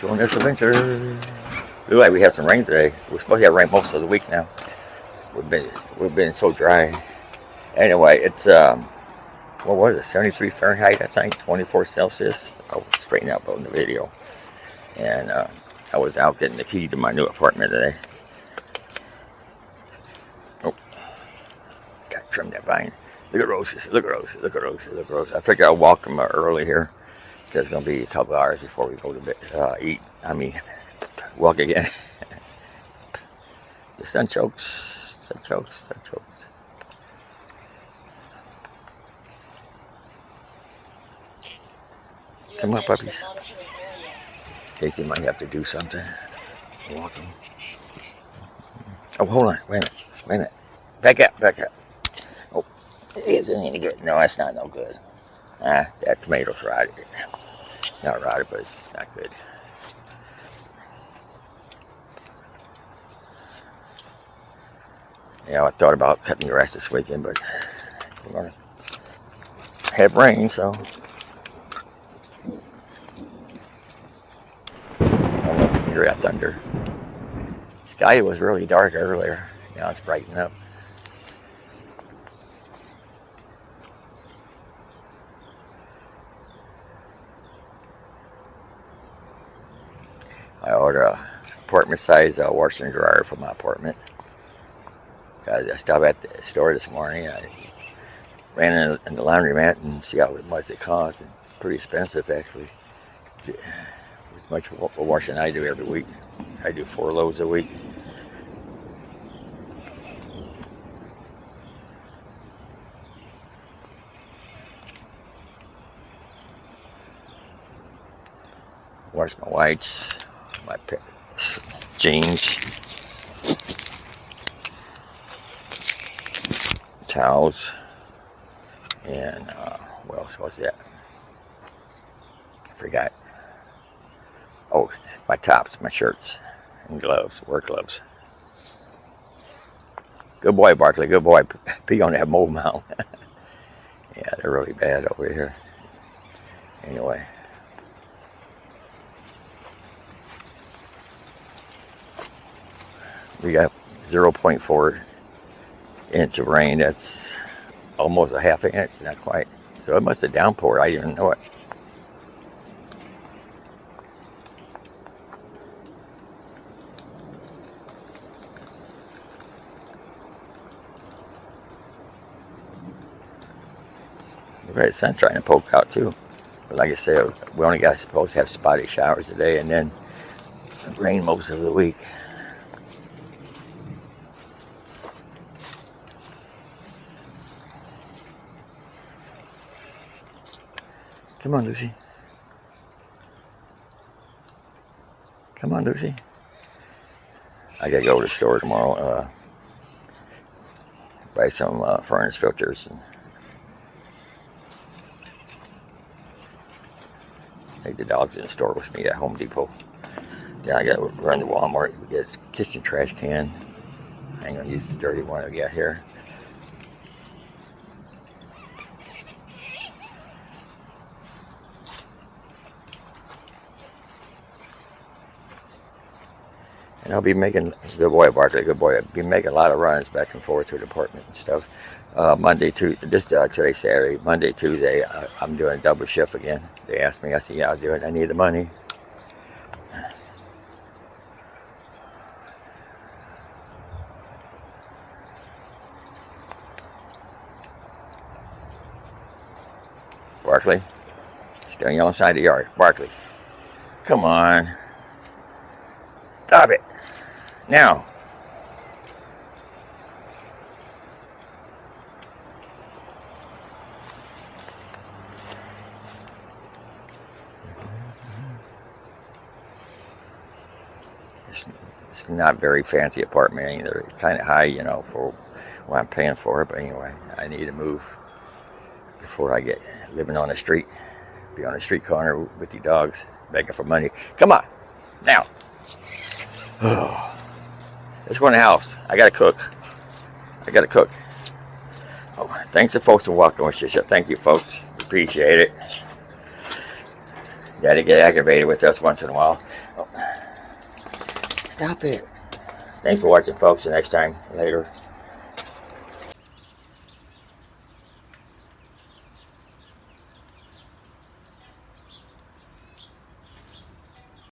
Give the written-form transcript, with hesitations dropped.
Go on this adventure. Looks like we have some rain today. We're supposed to have rain most of the week now. We've been so dry. Anyway, it's what was it? 73 Fahrenheit, I think, 24 Celsius. I'll straighten out in the video. And I was out getting the key to my new apartment today. Oh, gotta trim that vine. Look at roses. Look at roses. Look at roses. Look at roses. I figured I'll walk them early here. It's going to be a couple hours before we go to bed, eat. I mean, walk again. The sun chokes. Sun chokes. Sun chokes. Come on, puppies. Casey might have to do something. Walk them. Oh, hold on. Wait a minute. Wait a minute. Back up. Back up. Oh, isn't any good. No, that's not no good. That tomato's rotted. Not rotted, but it's not good. Yeah, I thought about cutting the grass this weekend, but we're going to have rain, so I don't know if you can hear that thunder. The sky was really dark earlier. Now it's brightening up. I ordered a apartment size washer and dryer for my apartment. I stopped at the store this morning. I ran in the laundromat and see how much it cost. And pretty expensive, actually. As much washing I do every week. I do 4 loads a week. Wash my whites, my jeans, towels, and what else was that? I forgot. Oh, my tops, my shirts, and gloves, work gloves. Good boy, Barkley, good boy. Pee on that mold mound. Yeah, they're really bad over here. Anyway. We got 0.4 inch of rain. That's almost a half an inch, not quite. So it must have downpoured. I didn't even know it. Right, the sun's trying to poke out too. But like I said, we only got supposed to have spotty showers today, and then rain most of the week. Come on, Lucy. Come on, Lucy. I gotta go to the store tomorrow, buy some furnace filters. And take the dogs in the store with me at Home Depot. Then I gotta run to Walmart and get a kitchen trash can. I ain't gonna use the dirty one I got here. And I'll be making, good boy, Barkley, good boy. I'll be making a lot of runs back and forth to the apartment and stuff. Monday, Tuesday, today's Saturday, Monday, Tuesday, I'm doing double shift again. They asked me, I said, yeah, I'll do it. I need the money. Barkley, stay on your own side of the yard. Barkley, come on. Stop it. Now. It's not very fancy apartment either. It's kind of high, you know, for what I'm paying for it. But anyway, I need to move before I get living on the street. Be on the street corner with the dogs begging for money. Come on. Now. Let's go in the house. I gotta cook. Oh, thanks to folks for walking with you. Thank you, folks. Appreciate it. Yeah, they get aggravated with us once in a while. Oh. Stop it. Thanks for watching, folks. The next time. Later.